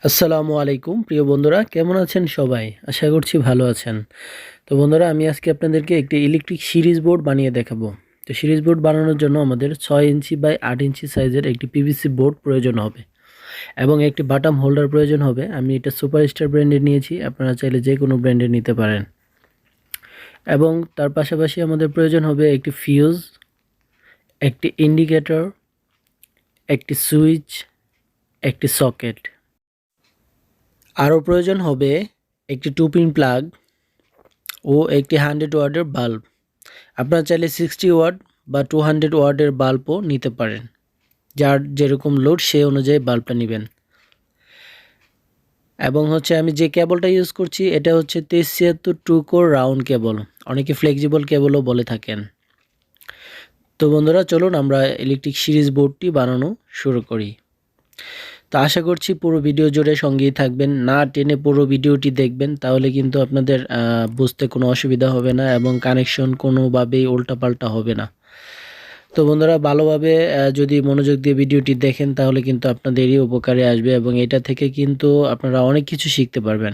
আসসালামু আলাইকুম প্রিয় বন্ধুরা, কেমন আছেন সবাই? আশা করছি ভালো আছেন। তো বন্ধুরা, আমি আজকে আপনাদেরকে একটি ইলেকট্রিক সিরিজ বোর্ড বানিয়ে দেখাবো। তো সিরিজ বোর্ড বানানোর জন্য আমাদের 6 ইঞ্চি বাই 8 ইঞ্চি সাইজের একটি পিভিসি বোর্ড প্রয়োজন হবে এবং একটি বাটাম হোল্ডার প্রয়োজন হবে। আমি এটা সুপারস্টার ব্র্যান্ডের নিয়েছি, আপনারা চাইলে যে কোনো ব্র্যান্ডের নিতে পারেন। এবং তার পাশাপাশি আমাদের প্রয়োজন হবে একটি ফিউজ, একটি ইন্ডিকেটর, একটি সুইচ, একটি সকেট। আরও প্রয়োজন হবে একটি 2 পিন প্লাগ ও একটি 100 ওয়াটের বাল্ব। আপনারা চাইলে 60 ওয়াট বা 200 ওয়াটের বাল্বও নিতে পারেন, যার যেরকম লোড সে অনুযায়ী বাল্বটা নেবেন। এবং আমি যে কেবলটা ইউজ করছি এটা হচ্ছে 2376 2 কোর রাউন্ড কেবল, অনেকে ফ্লেক্সিবল কেবলও বলে থাকেন। তো বন্ধুরা, চলুন আমরা ইলেকট্রিক সিরিজ বোর্ডটি বানানো শুরু করি। তো আশা করছি পুরো ভিডিও জুড়ে সঙ্গেই থাকবেন, না টেনে পুরো ভিডিওটি দেখবেন, তাহলে কিন্তু আপনাদের বুঝতে কোনো অসুবিধা হবে না এবং কানেকশন কোনোভাবেই উল্টাপাল্টা হবে না। তো বন্ধুরা, ভালোভাবে যদি মনোযোগ দিয়ে ভিডিওটি দেখেন তাহলে কিন্তু আপনাদেরই উপকারে আসবে এবং এটা থেকে কিন্তু আপনারা অনেক কিছু শিখতে পারবেন।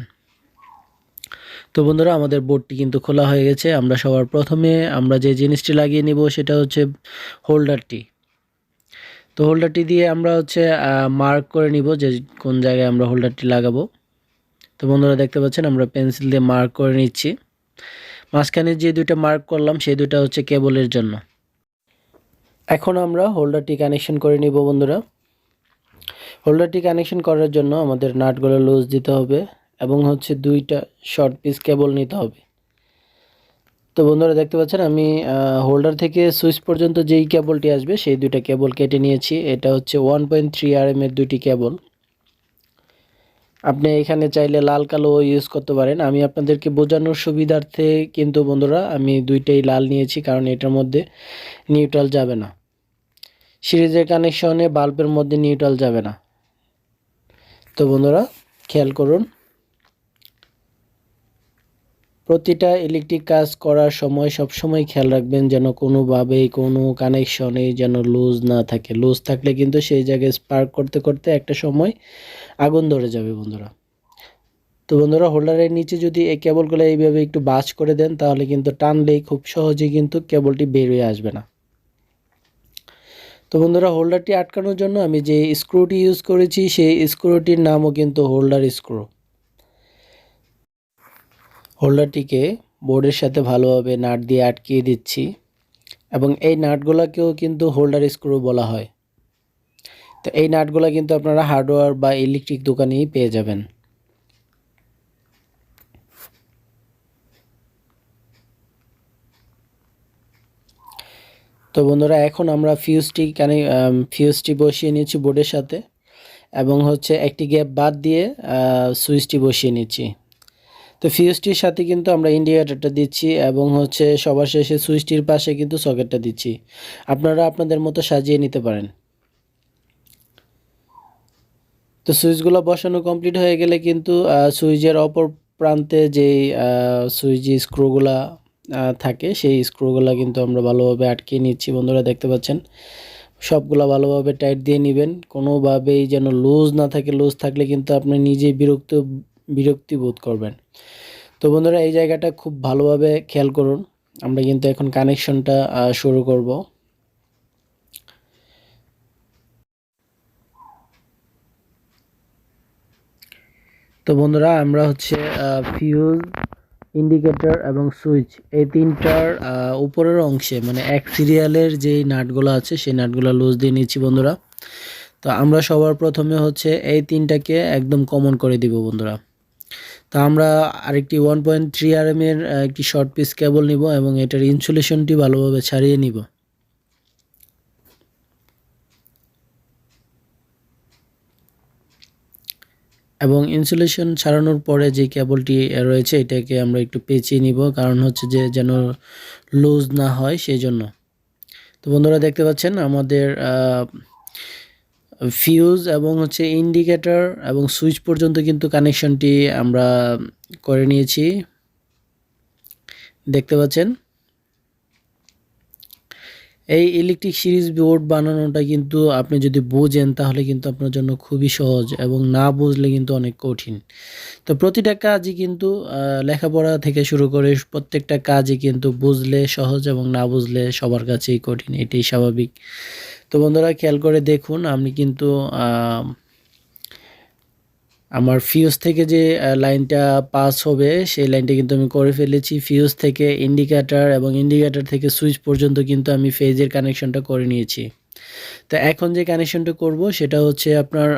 তো বন্ধুরা, আমাদের বোর্ডটি কিন্তু খোলা হয়ে গেছে। আমরা সবার প্রথমে আমরা যে জিনিসটি লাগিয়ে নিব সেটা হচ্ছে হোল্ডারটি। তো হোল্ডারটি দিয়ে আমরা মার্ক করে নিব যে কোন জায়গায় আমরা হোল্ডারটি লাগাবো। তো বন্ধুরা, দেখতে পাচ্ছেন আমরা পেন্সিল দিয়ে মার্ক করে নিচ্ছি। মাঝখানে যে দুইটা মার্ক করলাম সেই দুইটা হচ্ছে কেবলের জন্য। এখন আমরা হোল্ডারটি কানেকশন করে নিব বন্ধুরা। হোল্ডারটি কানেকশন করার জন্য আমাদের নাটগুলো লুজ দিতে হবে এবং দুইটা শর্ট পিস কেবল নিতে হবে। তো বন্ধুরা, দেখতে পাচ্ছেন আমি হোল্ডার থেকে সুইচ পর্যন্ত যেই কেবলটি আসবে সেই দুইটা কেবল কেটে নিয়েছি। এটা হচ্ছে 1.3 RM এর দুইটি কেবল। আপনি এখানে চাইলে লাল কালো ইউজ করতে পারেন। আমি আপনাদেরকে বোঝানোর সুবিধার্থে কিন্তু বন্ধুরা আমি দুইটাই লাল নিয়েছি, কারণ এটার মধ্যে নিউট্রাল যাবে না। সিরিজের কানেকশনে বাল্বের মধ্যে নিউট্রাল যাবে না। তো বন্ধুরা, খেয়াল করুন, প্রতিটা ইলেকট্রিক কাজ করার সময় সবসময় খেয়াল রাখবেন যেন কোনোভাবেই কোনো কানেকশনে যেন লুজ না থাকে। লুজ থাকলে কিন্তু সেই জায়গায় স্পার্ক করতে করতে একটা সময় আগুন ধরে যাবে বন্ধুরা। তো বন্ধুরা, হোল্ডারের নিচে যদি এই কেবলগুলো এইভাবে একটু বাজ করে দেন তাহলে কিন্তু টানলেই খুব সহজেই কিন্তু কেবলটি বের হয়ে আসবে না। তো বন্ধুরা, হোল্ডারটি আটকানোর জন্য আমি যে স্ক্রুটি ইউজ করেছি সেই স্ক্রুটির নামও কিন্তু হোল্ডার স্ক্রু। হোল্ডারটিকে বোর্ডের সাথে ভালোভাবে নাট দিয়ে আটকিয়ে দিচ্ছি এবং এই নাটগুলোকেও কিন্তু হোল্ডার স্ক্রু বলা হয়। তো এই নাটগুলো কিন্তু আপনারা হার্ডওয়্যার বা ইলেকট্রিক দোকানেই পেয়ে যাবেন। তো বন্ধুরা, এখন আমরা ফিউজটি বসিয়ে নিচ্ছি বোর্ডের সাথে এবং একটি গ্যাপ বাদ দিয়ে সুইচটি বসিয়ে নিচ্ছি। তো ফিউজটির সাথে কিন্তু আমরা ইন্ডিকেটরটা দিচ্ছি এবং সবার শেষে সুইচটির পাশে কিন্তু সকেটটা দিচ্ছি। আপনারা আপনাদের মতো সাজিয়ে নিতে পারেন। তো সুইচগুলো বসানো কমপ্লিট হয়ে গেলে কিন্তু সুইচের অপর প্রান্তে যেই সুইচ স্ক্রুগুলা থাকে সেই স্ক্রুগুলা কিন্তু আমরা ভালোভাবে আটকিয়ে নিচ্ছি। বন্ধুরা, দেখতে পাচ্ছেন সবগুলা ভালোভাবে টাইট দিয়ে নেবেন, কোনোভাবেই যেন লুজ না থাকে। লুজ থাকলে কিন্তু আপনি নিজেই বিরক্তি বোধ করবেন। তো বন্ধুরা, এই জায়গাটা খুব ভালোভাবে খেয়াল করুন। আমরা কিন্তু এখন কানেকশনটা শুরু করব। তো বন্ধুরা, আমরা ফিউজ, ইন্ডিকেটর এবং সুইচ এই তিনটার উপরের অংশে মানে এক সিরিয়ালের যেই নাটগুলো আছে সেই নাটগুলো লুজ দিয়ে নিচ্ছি বন্ধুরা। তো আমরা সবার প্রথমে এই তিনটাকে একদম কমন করে দিব বন্ধুরা। তো আমরা আরেকটি 1.3 RM এর একটি শর্ট পিস কেবল নিব এবং এটার ইনসুলেশনটি ভালোভাবে ছাড়িয়ে নিব। এবং ইনসুলেশন ছাড়ানোর পরে যে কেবলটি রয়েছে এটাকে আমরা একটু পেঁচিয়ে নিব, কারণ যে যেন লুজ না হয় সেই জন্য। তো বন্ধুরা, দেখতে পাচ্ছেন আমাদের ফিউজ এবং ইন্ডিকেটর এবং সুইচ পর্যন্ত কিন্তু কানেকশনটি আমরা করে নিয়েছি, দেখতে পাচ্ছেন। এই ইলেকট্রিক সিরিজ বোর্ড বানানোটা কিন্তু আপনি যদি বোঝেন তাহলে কিন্তু আপনার জন্য খুবই সহজ, এবং না বুঝলে কিন্তু অনেক কঠিন। তো প্রতিটা কাজই কিন্তু লেখাপড়া থেকে শুরু করে প্রত্যেকটা কাজই কিন্তু বুঝলে সহজ এবং না বুঝলে সবার কাছেই কঠিন, এটাই স্বাভাবিক। তো বন্ধুরা খেয়াল করে দেখুন, আমি কিন্তু আমার ফিউজ থেকে যে লাইনটা পাস হবে সেই লাইনটা কিন্তু আমি করে ফেলেছি। ফিউজ থেকে ইন্ডিকেটর এবং ইন্ডিকেটর থেকে সুইচ পর্যন্ত কিন্তু আমি ফেজের কানেকশনটা করে নিয়েছি। তো এখন যে কানেকশনটা করব সেটা হচ্ছে আপনার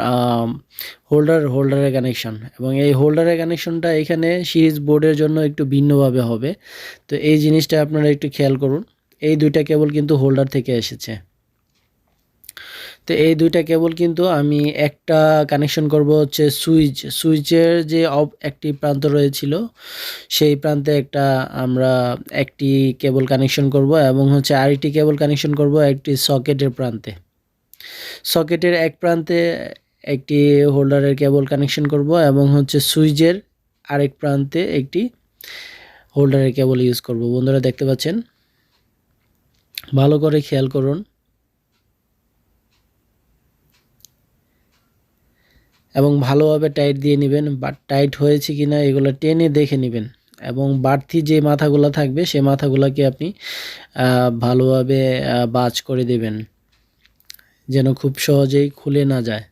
হোল্ডারের কানেকশন, এবং এই হোল্ডারের কানেকশনটা এখানে সিরিজ বোর্ডের জন্য একটু ভিন্নভাবে হবে। তো এই জিনিসটা আপনারা একটু খেয়াল করুন, এই দুইটা কেবল কিন্তু হোল্ডার থেকে এসেছে। তো এই দুইটা কেবল কিন্তু আমি একটা কানেকশন করব হচ্ছে সুইচের যে একটি প্রান্ত রয়েছিল সেই প্রান্তে আমরা একটি কেবল কানেকশন করব, এবং হচ্ছে আরেকটি কেবল কানেকশন করব একটি সকেটের প্রান্তে। সকেটের এক প্রান্তে একটি হোল্ডারের কেবল কানেকশন করব, এবং হচ্ছে সুইচের আরেক প্রান্তে একটি হোল্ডারের কেবল ইউজ করব। বন্ধুরা দেখতে পাচ্ছেন, ভালো করে খেয়াল করুন এবং ভালোভাবে টাইট দিয়ে নেবেন। বা টাইট হয়েছে কিনা এগুলো টেনে দেখে নেবেন, এবং বাড়তি যে মাথাগুলো থাকবে সেই মাথাগুলোকে আপনি ভালোভাবে বাজ করে দেবেন যেন খুব সহজেই খুলে না যায়।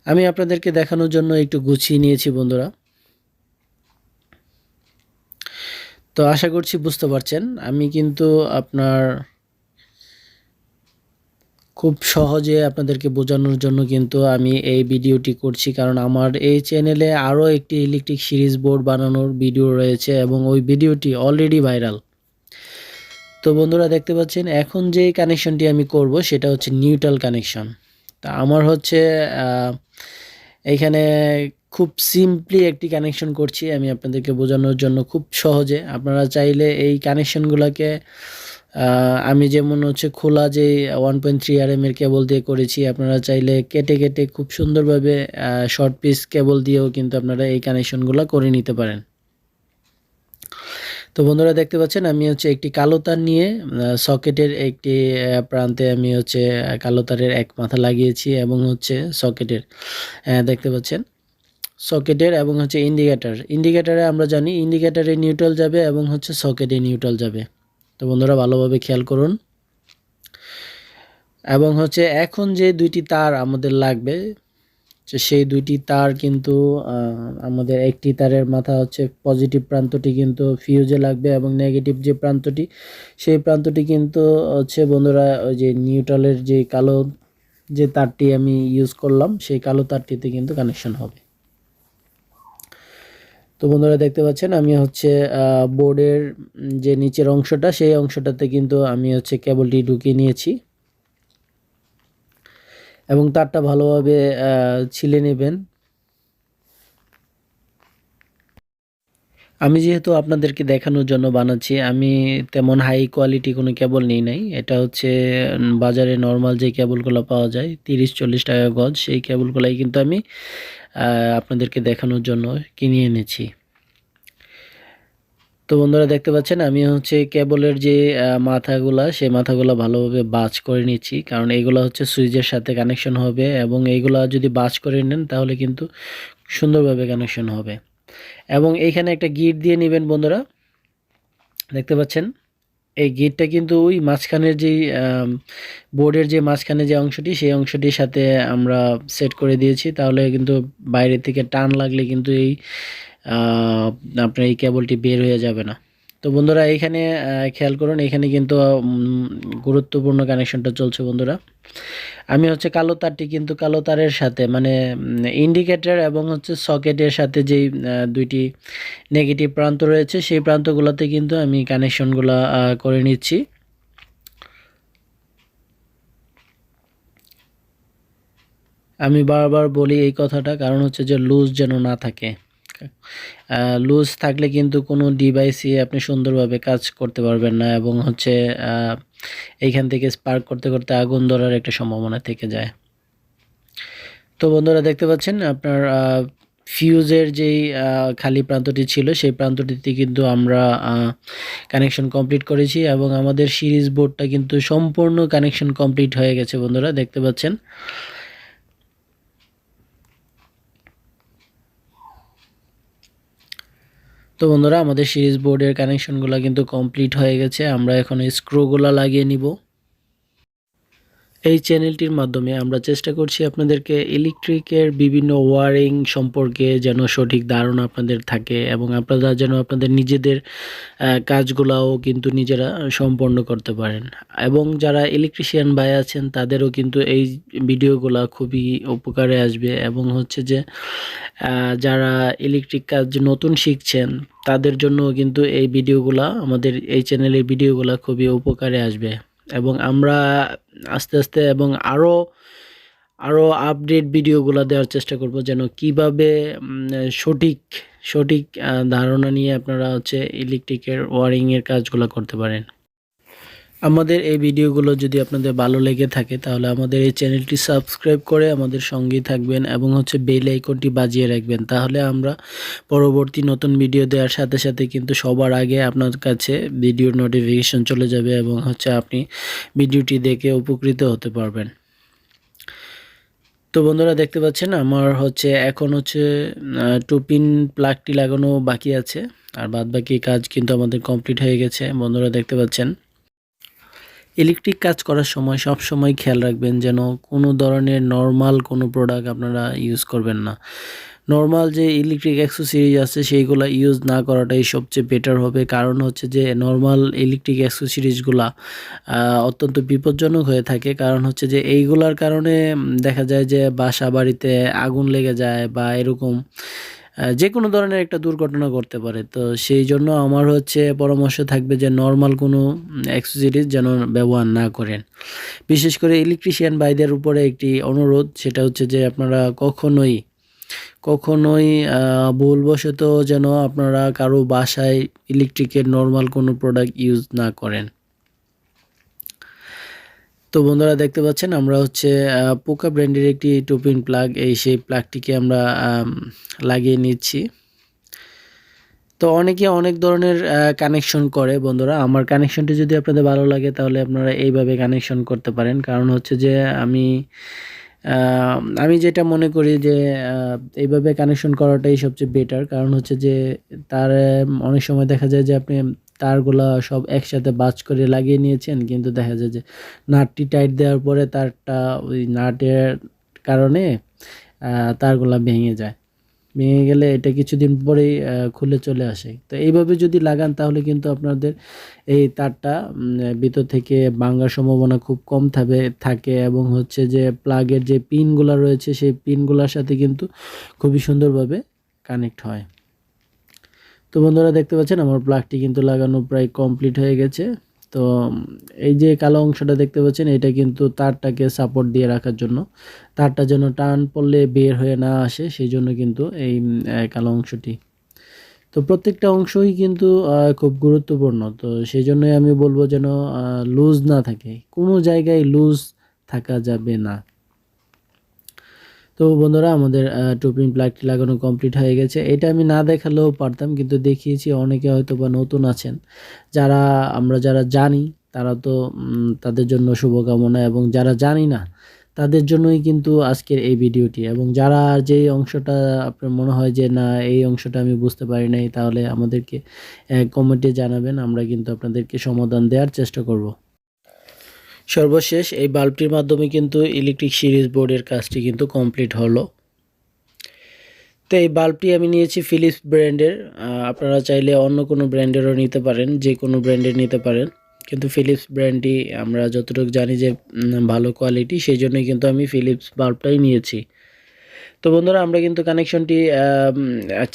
আমি আপনাদেরকে দেখানোর জন্য একটু গুছিয়ে নিয়েছি বন্ধুরা। তো আশা করছি বুঝতে পারছেন। আমি কিন্তু আপনার খুব সহজে আপনাদেরকে বোঝানোর জন্য কিন্তু আমি এই ভিডিওটি করছি, কারণ আমার এই চ্যানেলে আরও একটি ইলেকট্রিক সিরিজ বোর্ড বানানোর ভিডিও রয়েছে এবং ওই ভিডিওটি অলরেডি ভাইরাল। তো বন্ধুরা দেখতে পাচ্ছেন, এখন যে কানেকশনটি আমি করব সেটা হচ্ছে নিউট্রাল কানেকশন। তা আমার হচ্ছে এখানে খুব সিম্পলি একটি কানেকশন করছি আমি আপনাদেরকে বোঝানোর জন্য, খুব সহজে। আপনারা চাইলে এই কানেকশনগুলোকে আমি যেমন হচ্ছে খোলা যে 1.3 RM এর কেবল দিয়ে করেছি, আপনারা চাইলে কেটে কেটে খুব সুন্দরভাবে শর্ট পিস কেবল দিয়েও কিন্তু আপনারা এই কানেকশনগুলো করে নিতে পারেন। তো বন্ধুরা দেখতে পাচ্ছেন, আমি হচ্ছে একটি কালো তার নিয়ে সকেটের একটি প্রান্তে আমি হচ্ছে কালো তারের এক মাথা লাগিয়েছি, এবং হচ্ছে সকেটের দেখতে পাচ্ছেন সকেটের এবং হচ্ছে ইন্ডিকেটারে আমরা জানি ইন্ডিকেটারে নিউট্রাল যাবে এবং হচ্ছে সকেটে নিউট্রাল যাবে। তো বন্ধুরা ভালোভাবে খেয়াল করুন, এবং হচ্ছে এখন যে দুইটি তার আমাদের লাগবে সেই দুইটি তার কিন্তু আমাদের একটি তারের মাথা হচ্ছে পজিটিভ প্রান্তটি কিন্তু ফিউজে লাগবে, এবং নেগেটিভ যে প্রান্তটি সেই প্রান্তটি কিন্তু হচ্ছে বন্ধুরা ওই যে নিউট্রালের যে কালো যে তারটি আমি ইউজ করলাম সেই কালো তারটিতে কিন্তু কানেকশন হবে। তো বন্ধুরা দেখতে পাচ্ছেন, আমি হচ্ছে বোর্ডের যে নিচের অংশটা সেই অংশটাতে কিন্তু আমি হচ্ছে কেবলটি ঢুকিয়ে নিয়েছি, এবং তারটা ভালোভাবে ছিলে নেবেন। আমি যেহেতু আপনাদেরকে দেখানোর জন্য বানাচ্ছি, আমি তেমন হাই কোয়ালিটি কোনো কেবল নিই নাই। এটা হচ্ছে বাজারে নর্মাল যে কেবলগুলো পাওয়া যায় 30-40 টাকা গজ, সেই কেবলগুলাই কিন্তু আমি আপনাদেরকে দেখানোর জন্য কিনে এনেছি। তো বন্ধুরা দেখতে পাচ্ছেন, আমি হচ্ছে কেবলের যে মাথাগুলা সেই মাথাগুলা ভালোভাবে বাজ করে নিচ্ছি, কারণ এইগুলা হচ্ছে সুইচের সাথে কানেকশন হবে, এবং এইগুলা যদি বাজ করে নেন তাহলে কিন্তু সুন্দরভাবে কানেকশন হবে। এবং এইখানে একটা গিট দিয়ে নেবেন বন্ধুরা, দেখতে পাচ্ছেন এই গিটটা কিন্তু ওই মাঝখানের যেই বোর্ডের যে মাঝখানে যে অংশটি সেই অংশটির সাথে আমরা সেট করে দিয়েছি, তাহলে কিন্তু বাইরে থেকে টান লাগলে কিন্তু আপনার এই কেবলটি বের হয়ে যাবে না। তো বন্ধুরা এইখানে খেয়াল করুন, এখানে কিন্তু গুরুত্বপূর্ণ কানেকশনটা চলছে বন্ধুরা। আমি হচ্ছে কালো তারটি কিন্তু কালো তারের সাথে মানে ইন্ডিকেটর এবং হচ্ছে সকেটের সাথে যেই দুইটি নেগেটিভ প্রান্ত রয়েছে সেই প্রান্তগুলোতে কিন্তু আমি কানেকশনগুলো করে নিচ্ছি। আমি বারবার বলি এই কথাটা, কারণ হচ্ছে যে লুজ যেন না থাকে। লুজ থাকলে কিন্তু কোনো ডিভাইসই আপনি সুন্দরভাবে কাজ করতে পারবেন না, এবং হচ্ছে এইখান থেকে স্পার্ক করতে করতে আগুন ধরার একটা সম্ভাবনা থেকে যায়। তো বন্ধুরা দেখতে পাচ্ছেন, আপনার ফিউজের যেই খালি প্রান্তটি ছিল সেই প্রান্তটিতে কিন্তু আমরা কানেকশন কমপ্লিট করেছি এবং আমাদের সিরিজ বোর্ডটা কিন্তু সম্পূর্ণ কানেকশন কমপ্লিট হয়ে গেছে বন্ধুরা, দেখতে পাচ্ছেন। তো বন্ধুরা আমাদের সিরিজ বোর্ডের কানেকশনগুলো কিন্তু কমপ্লিট হয়ে গেছে। আমরা এখন স্ক্রুগুলো লাগিয়ে নিব। এই চ্যানেলটির মাধ্যমে আমরা চেষ্টা করছি আপনাদেরকে ইলেকট্রিকের বিভিন্ন ওয়ারিং সম্পর্কে যেন সঠিক ধারণা আপনাদের থাকে এবং আপনারা যেন আপনাদের নিজেদের কাজগুলাও কিন্তু নিজেরা সম্পন্ন করতে পারেন। এবং যারা ইলেকট্রিশিয়ান ভাই আছেন তাদেরও কিন্তু এই ভিডিওগুলা খুবই উপকারে আসবে এবং হচ্ছে যে যারা ইলেকট্রিক কাজ নতুন শিখছেন তাদের জন্য কিন্তু এই ভিডিওগুলা, আমাদের এই চ্যানেলের ভিডিওগুলা খুবই উপকারে আসবে। এবং আমরা আস্তে আস্তে এবং আরও আপডেট ভিডিওগুলো দেওয়ার চেষ্টা করব যেন কিভাবে সঠিক সঠিক ধারণা নিয়ে আপনারা হচ্ছে ইলেকট্রিকের ওয়ারিংয়ের কাজগুলো করতে পারেন। আমাদের এই ভিডিওগুলো যদি আপনাদের ভালো লেগে থাকে তাহলে আমাদের এই চ্যানেলটি সাবস্ক্রাইব করে আমাদের সঙ্গেই থাকবেন এবং হচ্ছে বেল আইকনটি বাজিয়ে রাখবেন। তাহলে আমরা পরবর্তী নতুন ভিডিও দেওয়ার সাথে সাথে কিন্তু সবার আগে আপনার কাছে ভিডিওর নোটিফিকেশন চলে যাবে এবং হচ্ছে আপনি ভিডিওটি দেখে উপকৃত হতে পারবেন। তো বন্ধুরা দেখতে পাচ্ছেন আমার হচ্ছে এখন হচ্ছে টু পিন প্লাগটি লাগানো বাকি আছে, আর বাদ বাকি কাজ কিন্তু আমাদের কমপ্লিট হয়ে গেছে। বন্ধুরা দেখতে পাচ্ছেন ইলেকট্রিক কাজ করার সময় সব সময় খেয়াল রাখবেন যেন কোনো ধরনের নর্মাল কোনো প্রোডাক্ট আপনারা ইউজ করবেন না। নর্মাল যে ইলেকট্রিক অ্যাক্সেসরিজ আছে সেইগুলো ইউজ না করাটাই সবচেয়ে বেটার হবে। কারণ হচ্ছে যে নর্মাল ইলেকট্রিক অ্যাক্সেসরিজগুলা অত্যন্ত বিপজ্জনক হয়ে থাকে। কারণ হচ্ছে যে এইগুলার কারণে দেখা যায় যে বাসা বাড়িতে আগুন লেগে যায় বা এরকম যে কোনো ধরনের একটা দুর্ঘটনা ঘটতে পারে। তো সেই জন্য আমার হচ্ছে পরামর্শ থাকবে যে নর্মাল কোনো অ্যাক্সেসরিজ যেন ব্যবহার না করেন। বিশেষ করে ইলেকট্রিশিয়ান ভাইদের উপরে একটি অনুরোধ, সেটা হচ্ছে যে আপনারা কখনোই ভুলবশত যেন আপনারা কারো বাসায় ইলেকট্রিকের নর্মাল কোনো প্রোডাক্ট ইউজ না করেন। তো বন্ধুরা দেখতে পাচ্ছেন আমরা হচ্ছে পোকা ব্র্যান্ডের একটি টু পিন প্লাগ, সেই প্লাগটিকে আমরা লাগিয়ে নিচ্ছি। তো অনেকে অনেক ধরনের কানেকশন করে বন্ধুরা। আমার কানেকশনটি যদি আপনাদের ভালো লাগে তাহলে আপনারা এইভাবে কানেকশন করতে পারেন। কারণ হচ্ছে যে আমি যেটা মনে করি যে এইভাবে কানেকশন করাটাই সবচেয়ে বেটার। কারণ হচ্ছে যে তার অনেক সময় দেখা যায় যে আপনি তারগুলা সব একসাথে বাজ করে লাগিয়ে নিয়েছেন, কিন্তু দেখা যায় যে নাটটি টাইট দেওয়ার পরে তারটা ওই নাটের কারণে তারগুলা ভেঙে যায়। ভেঙে গেলে এটা কিছুদিন পরেই খুলে চলে আসে। তো এইভাবে যদি লাগান তাহলে কিন্তু আপনাদের এই তারটা ভিতর থেকে ভাঙার সম্ভাবনা খুব কম থাকে এবং হচ্ছে যে প্লাগের যে পিনগুলো রয়েছে সেই পিনগুলোর সাথে কিন্তু খুবই সুন্দরভাবে কানেক্ট হয়। তো বন্ধুরা দেখতে পাচ্ছেন আমার প্লাগটি কিন্তু লাগানো প্রায় কমপ্লিট হয়ে গেছে। তো এই যে কালো অংশটা দেখতে পাচ্ছেন এটা কিন্তু তারটাকে সাপোর্ট দিয়ে রাখার জন্য, তারটা যেন টান পড়লে বের হয়ে না আসে সেই জন্য কিন্তু এই কালো অংশটি। তো প্রত্যেকটা অংশই কিন্তু খুব গুরুত্বপূর্ণ। তো সেই জন্যই আমি বলবো যেন লুজ না থাকে, কোনো জায়গায় লুজ থাকা যাবে না। তো বন্ধুরা আমাদের টু পিন প্লাগটি লাগানো কমপ্লিট হয়ে গেছে। এটা আমি না দেখালেও পারতাম, কিন্তু দেখিয়েছি। অনেকে হয়তো বা নতুন আছেন, যারা জানি তারা তো তাদের জন্য শুভকামনা, এবং যারা জানি না তাদের জন্যই কিন্তু আজকের এই ভিডিওটি। এবং যারা যেই অংশটা আপনার মনে হয় যে না এই অংশটা আমি বুঝতে পারি নাই, তাহলে আমাদেরকে কমেন্টে জানাবেন, আমরা কিন্তু আপনাদেরকে সমাধান দেওয়ার চেষ্টা করব। সর্বশেষ এই বাল্বটির মাধ্যমে কিন্তু ইলেকট্রিক সিরিজ বোর্ডের কাজটি কিন্তু কমপ্লিট হলো। তো এই বাল্বটি আমি নিয়েছি ফিলিপস ব্র্যান্ডের। আপনারা চাইলে অন্য কোনো ব্র্যান্ডেরও নিতে পারেন, যে কোনো ব্র্যান্ডের নিতে পারেন, কিন্তু ফিলিপস ব্র্যান্ডটি আমরা যতটুকু জানি যে ভালো কোয়ালিটি, সেই জন্যই কিন্তু আমি ফিলিপস বাল্বটাই নিয়েছি। তো বন্ধুরা আমরা কিন্তু কানেকশনটি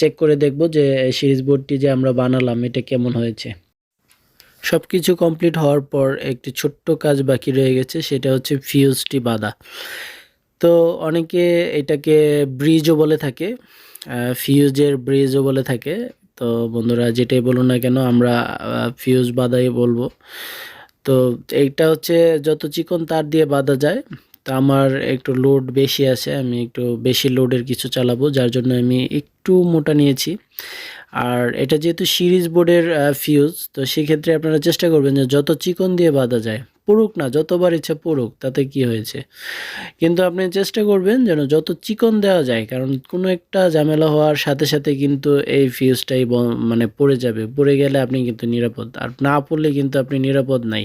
চেক করে দেখব যে সিরিজ বোর্ডটি যে আমরা বানালাম এটা কেমন হয়েছে। সব কিছু কমপ্লিট হওয়ার পর একটি ছোট্ট কাজ বাকি রয়ে গেছে, সেটা হচ্ছে ফিউজটি বাঁধা। তো অনেকে এটাকে ব্রিজও বলে থাকে, ফিউজের ব্রিজও বলে থাকে। তো বন্ধুরা যেটাই বলুন না কেন আমরা ফিউজ বাঁধাই বলবো। তো এইটা হচ্ছে যত চিকন তার দিয়ে বাঁধা যায় তো আমার একটু লোড বেশি আছে, আমি একটু বেশি লোডের কিছু চালাবো, যার জন্য আমি একটু মোটা নিয়েছি। আর এটা যেহেতু সিরিজ বোর্ডের ফিউজ, তো সেক্ষেত্রে আপনারা চেষ্টা করবেন যে যত চিকন দিয়ে বাঁধা যায়, পুরুক না, যতবার ইচ্ছা পুরুক, তাতে কি হয়েছে, কিন্তু আপনি চেষ্টা করবেন যেন যত চিকন দেওয়া যায়, কারণ কোনো একটা ঝামেলা হওয়ার সাথে সাথে কিন্তু এই ফিউজটাই মানে পড়ে যাবে, পড়ে গেলে আপনি কিন্তু নিরাপদ, আর না পড়লে কিন্তু আপনি নিরাপদ নাই।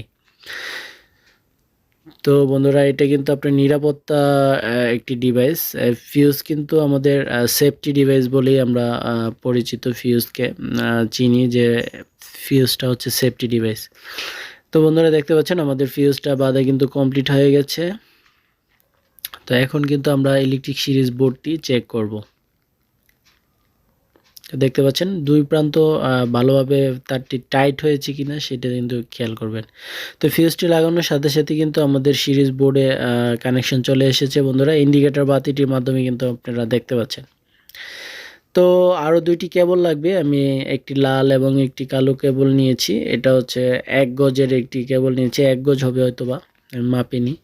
তো বন্ধুরা, এটা কিন্তু আপনার নিরাপত্তা একটি ডিভাইস। ফিউজ কিন্তু আমাদের সেফটি ডিভাইস বলেই আমরা পরিচিত, ফিউজকে চিনি যে ফিউজটা হচ্ছে সেফটি ডিভাইস। তো বন্ধুরা, দেখতে পাচ্ছেন আমাদের ফিউজটা বাঁধা কিন্তু কমপ্লিট হয়ে গেছে। তো এখন কিন্তু আমরা ইলেকট্রিক সিরিজ বোর্ডটি চেক করব। তো দেখতে পাচ্ছেন দুই প্রান্ত ভালোভাবে তারটি টাইট হয়েছে কিনা সেটা কিন্তু খেয়াল করবেন। তো ফিউজটি লাগানোর সাথে সাথে কিন্তু আমাদের সিরিজ বোর্ডে কানেকশন চলে এসেছে বন্ধুরা, ইন্ডিকেটর বাতিটির মাধ্যমে কিন্তু আপনারা দেখতে পাচ্ছেন। তো আরও দুইটি কেবল লাগবে, আমি একটি লাল এবং একটি কালো কেবল নিয়েছি। এটা হচ্ছে 1 গজের একটি কেবল নিয়েছি, 1 গজ হবে হয়তোবা, আমি মাপিনি।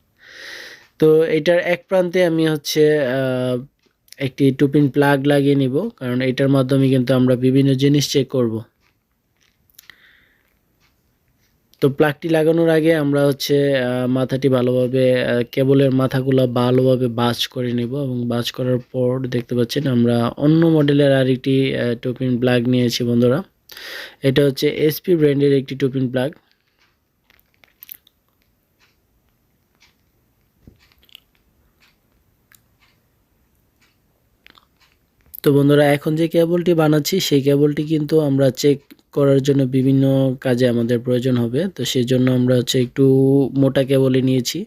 তো এটার এক প্রান্তে আমি হচ্ছে একটি 2 পিন প্লাগ লাগিয়ে নিব, কারণ এটার মাধ্যমে কিন্তু আমরা বিভিন্ন জিনিস চেক করব। তো প্লাগটি লাগানোর আগে আমরা হচ্ছে মাথাটি ভালোভাবে, কেবলের মাথাগুলো ভালোভাবে বাজ করে নেব, এবং বাজ করার পর দেখতে পাচ্ছেন আমরা অন্য মডেলের আরেকটি 2 পিন প্লাগ নিয়েছি বন্ধুরা। এটা হচ্ছে এসপি ব্র্যান্ডের একটি 2 পিন প্লাগ। তো বন্ধুরা, এখন যে কেবলটি বানাচ্ছি সেই কেবলটি কিন্তু আমরা চেক করার জন্য বিভিন্ন কাজে আমাদের প্রয়োজন হবে, তো সেই জন্য আমরা হচ্ছে একটু মোটা কেবলই নিয়েছি।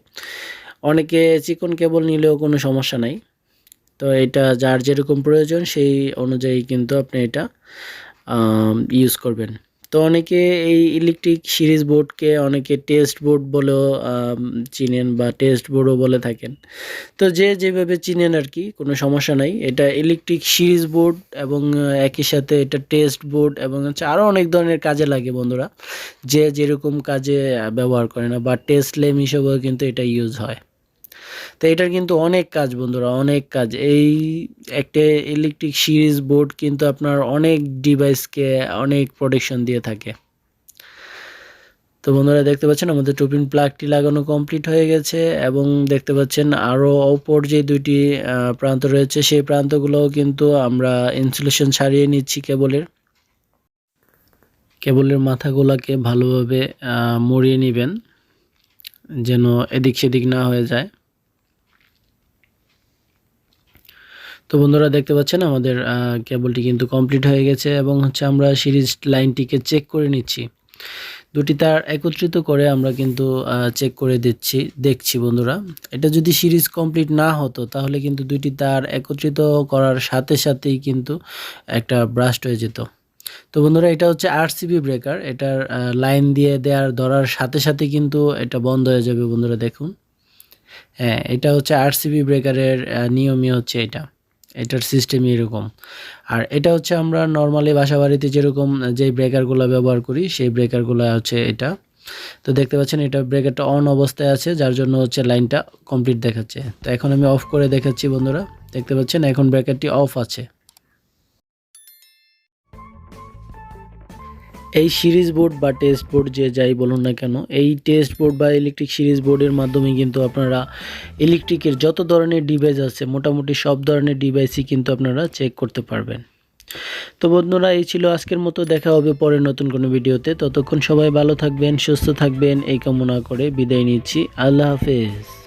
অনেকে চিকন কেবল নিলেও কোনো সমস্যা নাই। তো এটা যার যেরকম প্রয়োজন সেই অনুযায়ী কিন্তু আপনি এটা ইউজ করবেন। তো অনেকে এই ইলেকট্রিক সিরিজ বোর্ডকে অনেকে টেস্ট বোর্ড বলেও চিনেন, বা টেস্ট বোর্ডও বলে থাকেন। তো যে যেভাবে চিনেন আর কি, কোনো সমস্যা নাই। এটা ইলেকট্রিক সিরিজ বোর্ড, এবং একই সাথে এটা টেস্ট বোর্ড, এবং হচ্ছে আরও অনেক ধরনের কাজে লাগে বন্ধুরা, যে যেরকম কাজে ব্যবহার করে না, বা টেস্ট ল্যাম্প হিসেবেও কিন্তু এটা ইউজ হয়। তো এটার কিন্তু অনেক কাজ বন্ধুরা, অনেক কাজ। এই একটা ইলেকট্রিক সিরিজ বোর্ড কিন্তু আপনার অনেক ডিভাইসকে অনেক প্রোটেকশন দিয়ে থাকে। তো বন্ধুরা, দেখতে পাচ্ছেন আমাদের 2 পিন প্লাগটি লাগানো কমপ্লিট হয়ে গেছে, এবং দেখতে পাচ্ছেন আরও অপর যে দুইটি প্রান্ত রয়েছে সেই প্রান্তগুলোও কিন্তু আমরা ইনসুলেশন ছাড়িয়ে নিচ্ছি কেবলের মাথাগুলোকে ভালোভাবে মুড়িয়ে নেবেন, যেন এদিক সেদিক না হয়ে যায়। তো বন্ধুরা, দেখতে পাচ্ছেন আমাদের কেবলটি কিন্তু কমপ্লিট হয়ে গেছে, এবং হচ্ছে আমরা সিরিজ লাইনটিকে চেক করে নিচ্ছি। দুটি তার একত্রিত করে আমরা কিন্তু চেক করে দেখছি বন্ধুরা। এটা যদি সিরিজ কমপ্লিট না হতো তাহলে কিন্তু দুইটি তার একত্রিত করার সাথে সাথেই কিন্তু একটা ব্রাস্ট হয়ে যেত। তো বন্ধুরা, এটা হচ্ছে আরসিবি ব্রেকার, এটার লাইন দিয়ে ধরার সাথে সাথে কিন্তু এটা বন্ধ হয়ে যাবে বন্ধুরা, দেখুন। হ্যাঁ, এটা হচ্ছে আরসিবি ব্রেকারের নিয়মই হচ্ছে এটার সিস্টেমই এরকম। আর এটা হচ্ছে আমরা নর্মালি বাসাবাড়িতে যেরকম যেই ব্রেকারগুলো ব্যবহার করি সেই ব্রেকারগুলো হচ্ছে এটা। তো দেখতে পাচ্ছেন এটা ব্রেকারটা অন অবস্থায় আছে, যার জন্য হচ্ছে লাইনটা কমপ্লিট দেখাচ্ছে। তো এখন আমি অফ করে দেখাচ্ছি বন্ধুরা, দেখতে পাচ্ছেন এখন ব্রেকারটি অফ আছে। এই সিরিজ বোর্ড বা টেস্ট বোর্ড যে যাই বলুন না কেন, এই টেস্ট বোর্ড বা ইলেকট্রিক সিরিজ বোর্ডের মাধ্যমে কিন্তু আপনারা ইলেকট্রিকের যত ধরনের ডিভাইস আছে মোটামুটি সব ধরনের ডিভাইসই কিন্তু আপনারা চেক করতে পারবেন। তো বন্ধুরা, এই ছিল আজকের মতো, দেখা হবে পরে নতুন কোনো ভিডিওতে। ততক্ষণ সবাই ভালো থাকবেন, সুস্থ থাকবেন এই কামনা করে বিদায় নিচ্ছি। আল্লাহ হাফেজ।